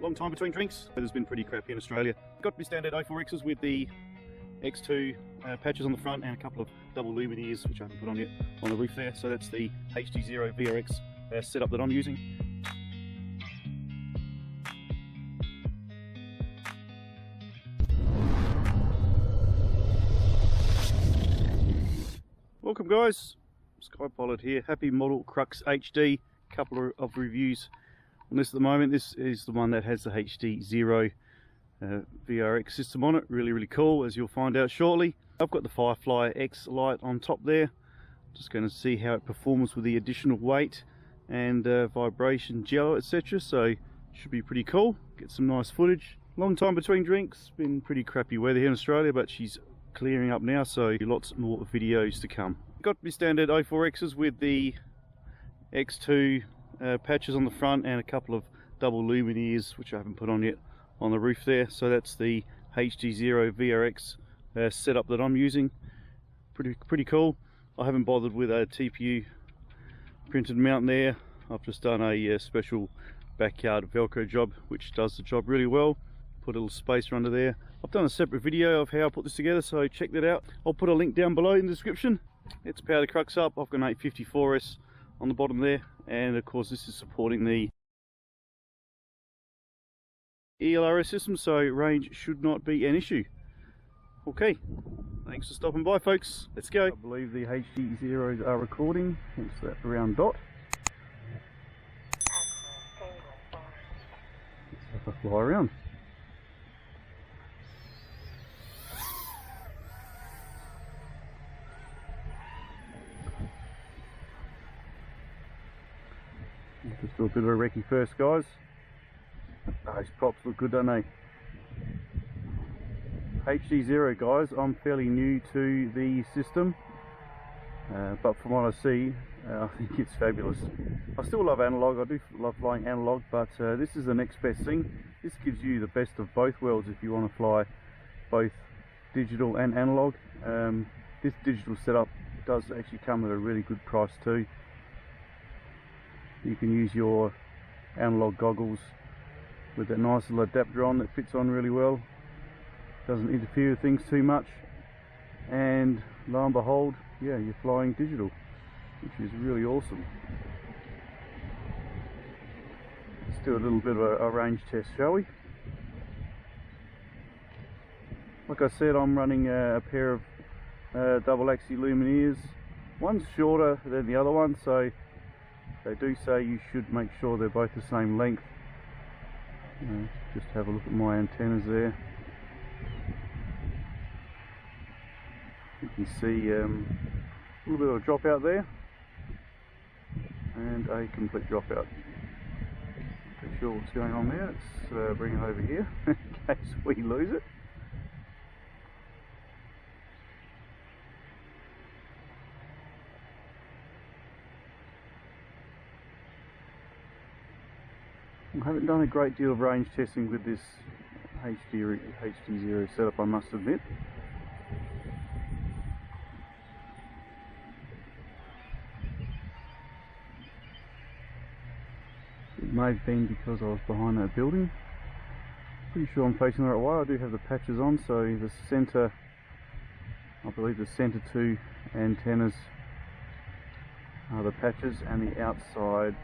long time between drinks. Weather's been pretty crappy in Australia. Got my standard A4Xs with the X2 patches on the front and a couple of double luminaires, which I haven't put on yet, on the roof there. So that's the HDZERO VRX setup that I'm using. Welcome guys, Skypilot here, Happymodel Crux HD. Couple of reviews on this at the moment. This is the one that has the HDZERO VRX system on it. Really cool, as you'll find out shortly. I've got the Firefly X light on top there. Just going to see how it performs with the additional weight and vibration gel, etc. So should be pretty cool. Get some nice footage. Long time between drinks. Been pretty crappy weather here in Australia, but she's clearing up now, so lots more videos to come. Got my standard A4Xs with the X2 patches on the front and a couple of double luminaires, which I haven't put on yet, on the roof there. So that's the HDZERO VRX setup that I'm using. Pretty cool. I haven't bothered with a TPU printed mount there. I've just done a special backyard Velcro job, which does the job really well. Put a little spacer under there. I've done a separate video of how I put this together, so check that out. I'll put a link down below in the description. Let's power the Crux up. I've got an 854S on the bottom there, and of course this is supporting the ELRS system, so range should not be an issue. Okay, thanks for stopping by folks. Let's go. I believe the HDZEROs are recording, hence that round dot. Let's have a fly around. Just do a bit of a recce first, guys. Those props look good, don't they? HDZERO, guys, I'm fairly new to the system, but from what I see, I think it's fabulous. I still love analog. I do love flying analog, but this is the next best thing. This gives you the best of both worlds if you want to fly both digital and analog. This digital setup does actually come at a really good price too. You can use your analog goggles with that nice little adapter on that fits on really well. Doesn't interfere with things too much, and lo and behold, yeah, you're flying digital, which is really awesome. Let's do a little bit of a range test, shall we? Like I said, I'm running a pair of double axis luminaires. One's shorter than the other one, so they do say you should make sure they're both the same length. Just have a look at my antennas there. You can see a little bit of a dropout there and a complete dropout. Not sure what's going on there. Let's bring it over here in case we lose it. I haven't done a great deal of range testing with this HDZERO setup, I must admit. It may have been because I was behind that building. Pretty sure I'm facing the right way. I do have the patches on, so the centre, I believe the centre two antennas are the patches, and the outside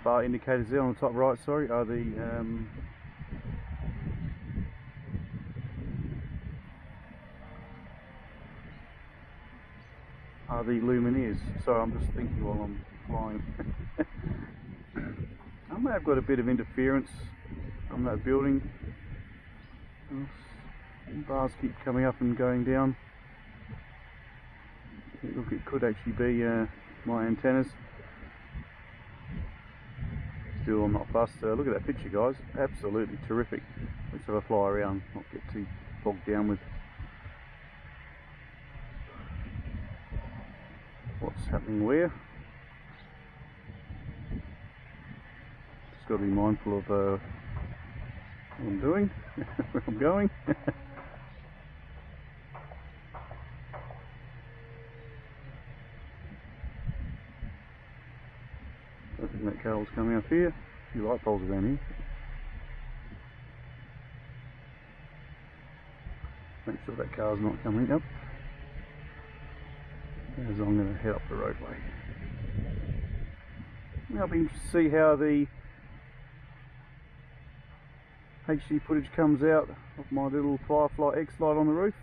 bar indicators there on the top right, sorry, are the luminaires. So I'm just thinking while I'm flying. I may have got a bit of interference from that building. Bars keep coming up and going down. Look, it could actually be my antennas. Still, I'm not fussed. Look at that picture, guys. Absolutely terrific. Let's have a fly around, not get too bogged down with what's happening where. Just got to be mindful of what I'm doing, where I'm going. that cable's coming up here. A few light poles around here. Make sure that car's not coming up as I'm going to head up the roadway. Now I'll be interested to see how the HD footage comes out of my little Firefly X light on the roof.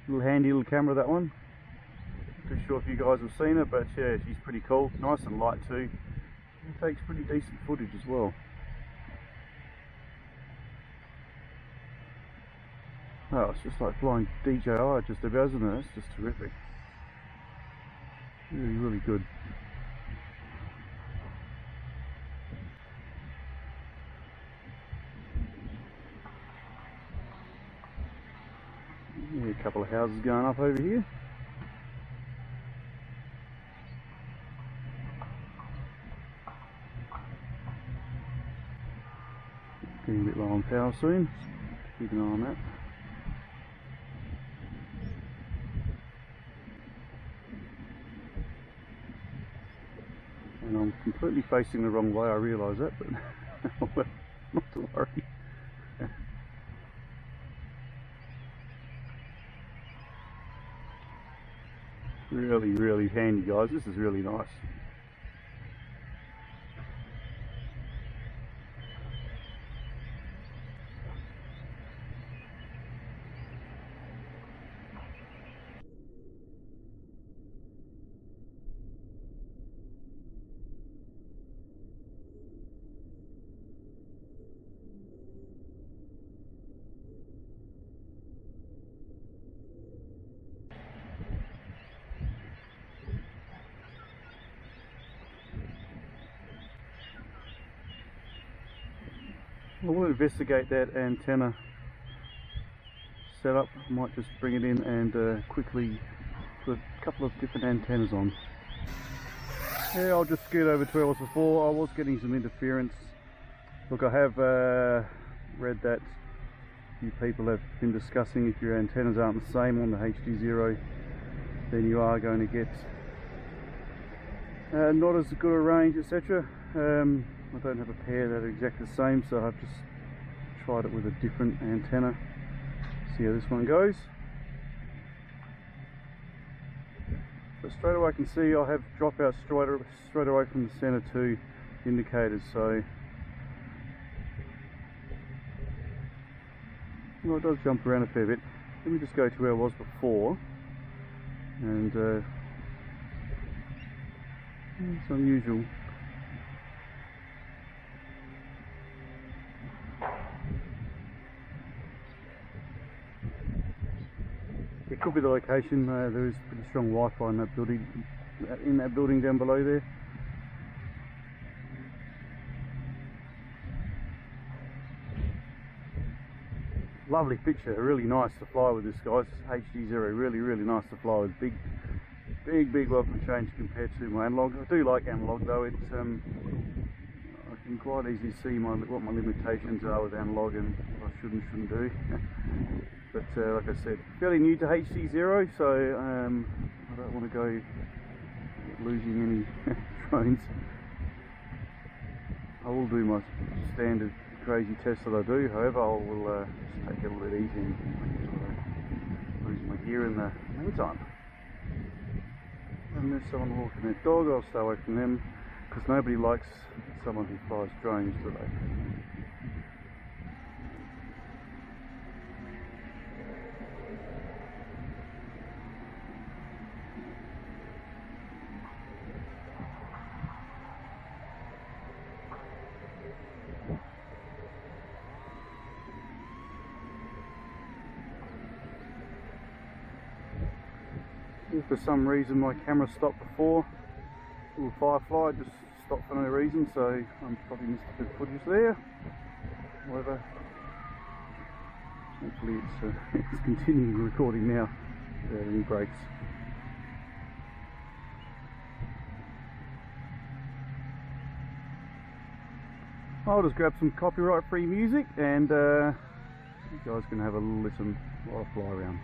Little handy little camera, that one. Not too sure if you guys have seen it, but yeah, she's pretty cool. Nice and light too. It takes pretty decent footage as well. Oh, it's just like flying DJI just about, isn't it? It's just terrific. Really, really good. Yeah, a couple of houses going up over here. Getting a bit low on power soon. Keep an eye on that. And I'm completely facing the wrong way, I realise that, but well, not to worry. Really, really handy, guys. This is really nice. I want to investigate that antenna setup. I might just bring it in and quickly put a couple of different antennas on. Yeah, I'll just scoot over to where I was before. I was getting some interference. Look, I have read that a few people have been discussing if your antennas aren't the same on the HDZERO, then you are going to get not as good a range, etc. I don't have a pair that are exactly the same, so I've just tried it with a different antenna. See how this one goes. So straight away I can see I have dropouts straight away from the center 2 indicators, so well, it does jump around a fair bit. Let me just go to where I was before, and it's unusual. It could be the location. There is pretty strong Wi-Fi in that building, down below there. Lovely picture, really nice to fly with this, guys. HDZERO, really, really nice to fly with. Big welcome change compared to my analog. I do like analog though. It's I can quite easily see what my limitations are with analog and what I should and shouldn't do. But like I said, fairly new to HDZERO, so I don't want to go losing any drones. I will do my standard crazy tests that I do, however I will just take it a little bit easy and make sure I lose my gear in the meantime. And there's someone walking their dog. I'll stay away from them because nobody likes someone who flies drones, do they? If for some reason my camera stopped before, little Firefly just stopped for no reason, so I'm probably missed a bit of footage there. However, hopefully it's continuing recording now without any breaks. I'll just grab some copyright-free music and you guys can have a little listen while I fly around.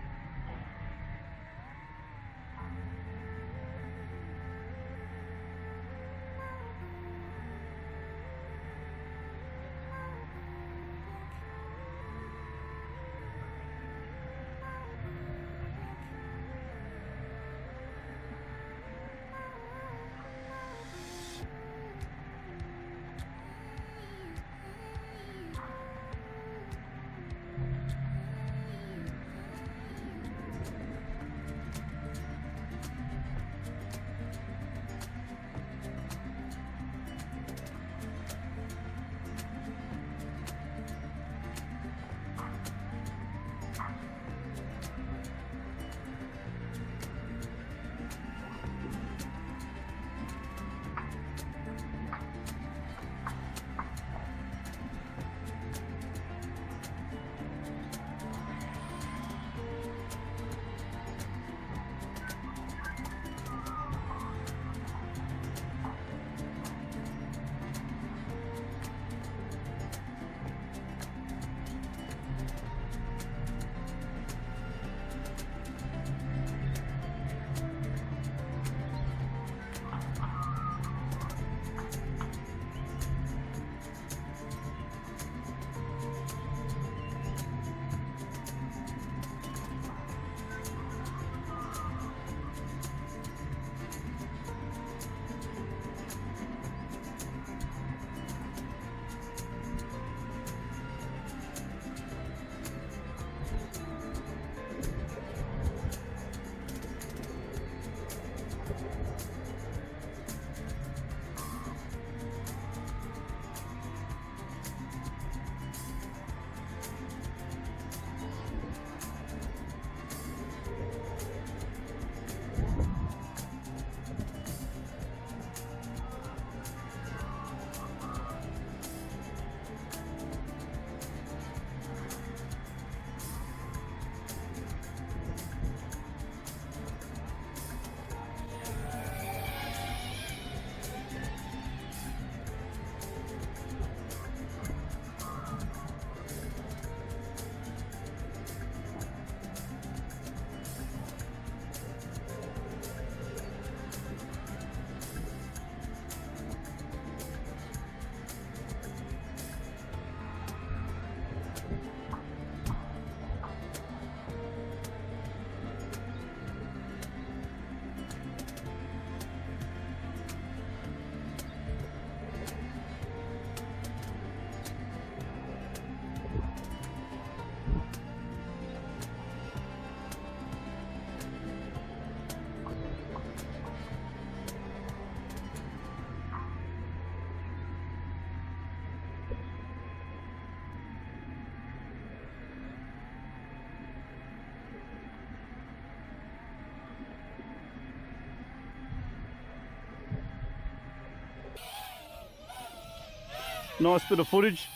Nice bit of footage.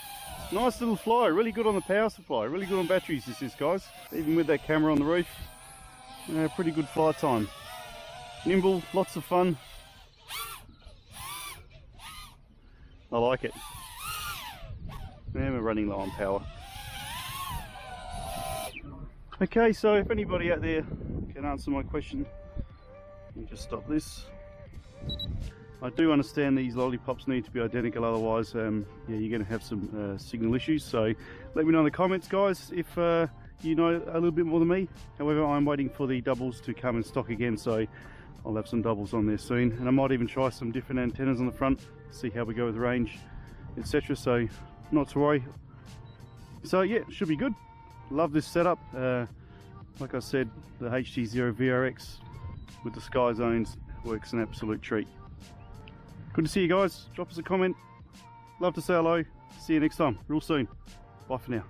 Nice little fly, really good on the power supply, really good on batteries this is, guys. Even with that camera on the roof, pretty good fly time. Nimble, lots of fun. I like it. And we're running low on power. Okay, so if anybody out there can answer my question, let me just stop this. I do understand these lollipops need to be identical, otherwise yeah, you're going to have some signal issues. So let me know in the comments, guys, if you know a little bit more than me. However, I'm waiting for the doubles to come in stock again, so I'll have some doubles on there soon, and I might even try some different antennas on the front, see how we go with range, etc. So not to worry. So yeah, should be good. Love this setup. Like I said, the HDZERO VRX with the sky zones works an absolute treat. Good to see you guys. Drop us a comment. Love to say hello. See you next time, real soon. Bye for now.